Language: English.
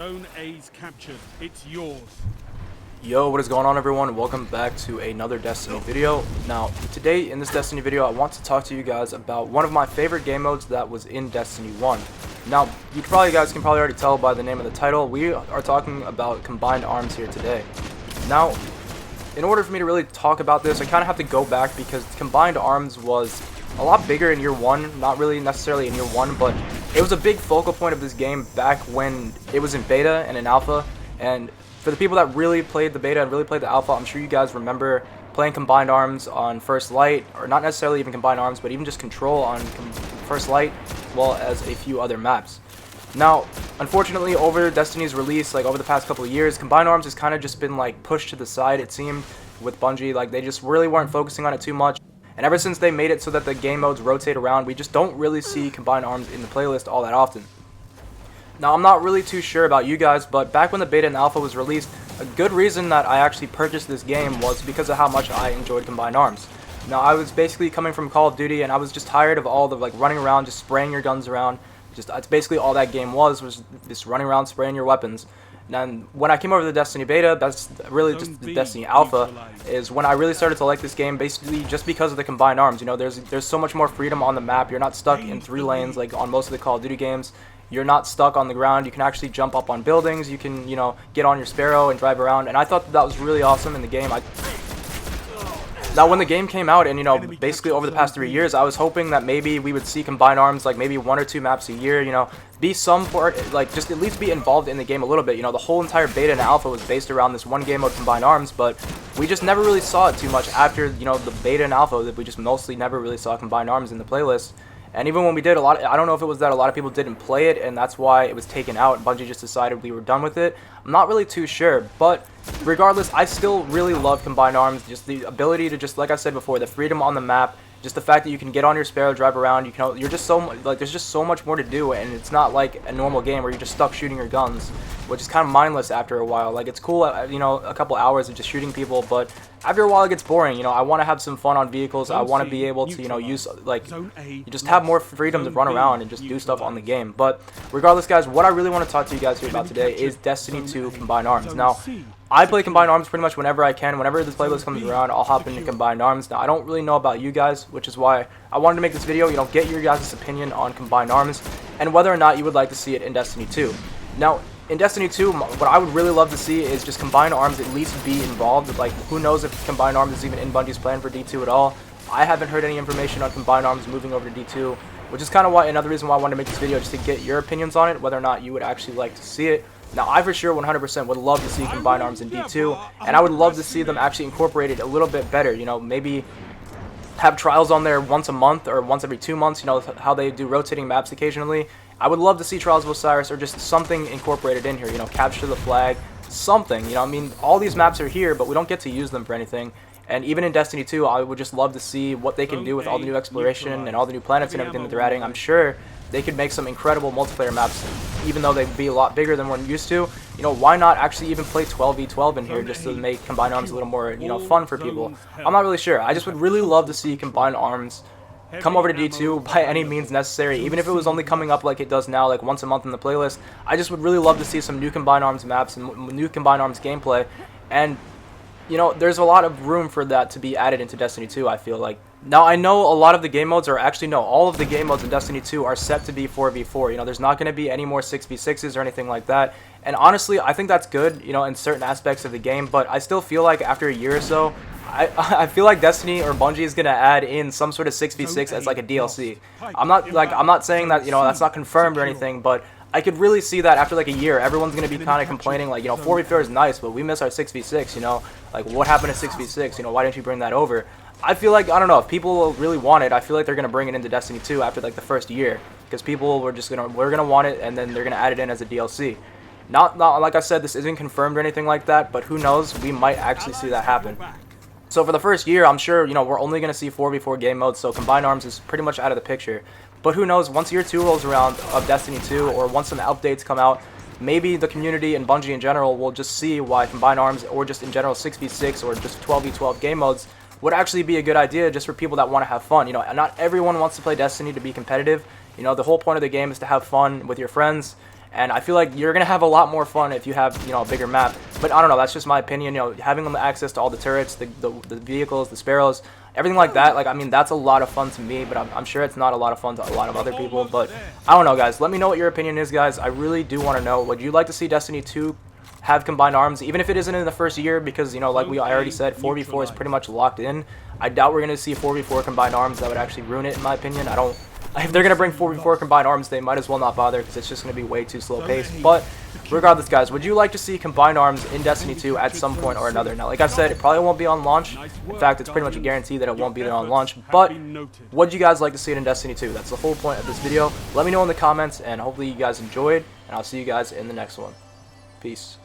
Zone A's captured. It's yours. Yo, what is going on, everyone? Welcome back to another Destiny video. Now, today in this Destiny video, I want to talk to you guys about one of my favorite game modes that was in Destiny 1. Now, you guys can probably already tell by the name of the title, we are talking about Combined Arms here today. Now, in order for me to really talk about this, I kind of have to go back because Combined Arms was a lot bigger in year 1, not really necessarily in year 1, but it was a big focal point of this game back when it was in beta and in alpha. And for the people that really played the beta and really played the alpha, I'm sure you guys remember playing Combined Arms on First Light, or not necessarily even Combined Arms, but even just Control on First Light, as well as a few other maps. Now, unfortunately, over Destiny's release, like over the past couple of years, Combined Arms has kind of just been like pushed to the side, it seemed, with Bungie. Like, they just really weren't focusing on it too much. And ever since they made it so that the game modes rotate around, we just don't really see Combined Arms in the playlist all that often. Now, I'm not really too sure about you guys, but back when the beta and alpha was released, a good reason that I actually purchased this game was because of how much I enjoyed Combined Arms. Now, I was basically coming from Call of Duty, and I was just tired of all the like running around, just spraying your guns around. That's basically all that game was just running around spraying your weapons. And when I came over to the Destiny beta, that's really just the Destiny alpha, is when I really started to like this game, basically just because of the Combined Arms. You know, there's so much more freedom on the map. You're not stuck in 3 lanes like on most of the Call of Duty games. You're not stuck on the ground. You can actually jump up on buildings. You can, you know, get on your Sparrow and drive around. And I thought that was really awesome in the game. Now, when the game came out, and, you know, basically over the past 3 years, I was hoping that maybe we would see Combined Arms, like maybe 1 or 2 maps a year, you know, be some part, like just at least be involved in the game a little bit. You know, the whole entire beta and alpha was based around this one game mode, Combined Arms, but we just never really saw it too much after, you know, the beta and alpha. That we just mostly never really saw Combined Arms in the playlist. And even when we did, I don't know if it was that a lot of people didn't play it and that's why it was taken out. Bungie just decided we were done with it. I'm not really too sure, but regardless, I still really love Combined Arms. Just the ability to just, like I said before, the freedom on the map, just the fact that you can get on your Sparrow, drive around, you're just so, like, there's just so much more to do, and it's not like a normal game where you're just stuck shooting your guns, which is kind of mindless after a while. Like, it's cool, you know, a couple hours of just shooting people, but after a while it gets boring. You know, I want to have some fun on vehicles. I want to be able to, you know, use, like, you just have more freedom to run around and just do stuff on the game. But regardless, guys, what I really want to talk to you guys here about today is Destiny 2 Combined Arms. Now, I play Combined Arms pretty much whenever I can. Whenever this playlist comes around, I'll hop into Combined Arms. Now, I don't really know about you guys, which is why I wanted to make this video, you know, get your guys' opinion on Combined Arms and whether or not you would like to see it in Destiny 2. Now, in Destiny 2, what I would really love to see is just Combined Arms at least be involved. Like, who knows if Combined Arms is even in Bungie's plan for D2 at all. I haven't heard any information on Combined Arms moving over to D2, which is kind of why another reason why I wanted to make this video, just to get your opinions on it, whether or not you would actually like to see it. Now, I for sure 100% would love to see Combined Arms in D2, and I would love to see them actually incorporate it a little bit better. You know, maybe have trials on there once a month or once every 2 months, you know, how they do rotating maps occasionally. I would love to see Trials of Osiris or just something incorporated in here, you know, Capture the Flag, something, you know. I mean, all these maps are here, but we don't get to use them for anything. And even in Destiny 2, I would just love to see what they can do with all the new exploration and all the new planets and everything that they're adding. I'm sure they could make some incredible multiplayer maps, even though they'd be a lot bigger than we're used to. You know, why not actually even play 12v12 in here just to make Combined Arms a little more, you know, fun for people? I'm not really sure. I just would really love to see Combined Arms come over to D2 by any means necessary, even if it was only coming up like it does now, like once a month in the playlist. I just would really love to see some new Combined Arms maps and new Combined Arms gameplay. And, you know, there's a lot of room for that to be added into Destiny 2, I feel like. Now, I know a lot of the game modes are actually, no, all of the game modes in Destiny 2 are set to be 4v4. You know, there's not going to be any more 6v6s or anything like that. And honestly, I think that's good, you know, in certain aspects of the game, but I still feel like after a year or so, I feel like Destiny or Bungie is gonna add in some sort of 6v6 as like a DLC. I'm not saying that, you know, that's not confirmed or anything, but I could really see that after like a year, everyone's gonna be kind of complaining, like, you know, 4v4 is nice, but we miss our 6v6. You know, like, what happened to 6v6? You know, why didn't you bring that over? I feel like, I don't know, if people really want it, I feel like they're gonna bring it into Destiny 2 after like the first year, because people we're gonna want it, and then they're gonna add it in as a DLC. Not like I said, this isn't confirmed or anything like that, but who knows? We might actually see that happen. So for the first year, I'm sure, you know, we're only going to see 4v4 game modes, so Combined Arms is pretty much out of the picture. But who knows, once year 2 rolls around of Destiny 2, or once some updates come out, maybe the community and Bungie in general will just see why Combined Arms, or just in general 6v6 or just 12v12 game modes, would actually be a good idea just for people that want to have fun. You know, not everyone wants to play Destiny to be competitive. You know, the whole point of the game is to have fun with your friends. And I feel like you're going to have a lot more fun if you have, you know, a bigger map. But I don't know, that's just my opinion. You know, having them access to all the turrets, the vehicles, the sparrows, everything like that, like, I mean, that's a lot of fun to me, but I'm sure it's not a lot of fun to a lot of other people. But I don't know, guys. Let me know what your opinion is, guys. I really do want to know. Would you like to see Destiny 2 have combined arms, even if it isn't in the first year? Because, you know, like I already said, 4v4 is pretty much locked in. I doubt we're going to see 4v4 combined arms. That would actually ruin it, in my opinion. If they're going to bring 4v4 combined arms, they might as well not bother, because it's just going to be way too slow paced. But regardless, guys, would you like to see combined arms in Destiny 2 at some point or another? Now, like I said, it probably won't be on launch. In fact, it's pretty much a guarantee that it won't be there on launch. But would you guys like to see it in Destiny 2? That's the whole point of this video. Let me know in the comments, and hopefully you guys enjoyed, and I'll see you guys in the next one. Peace.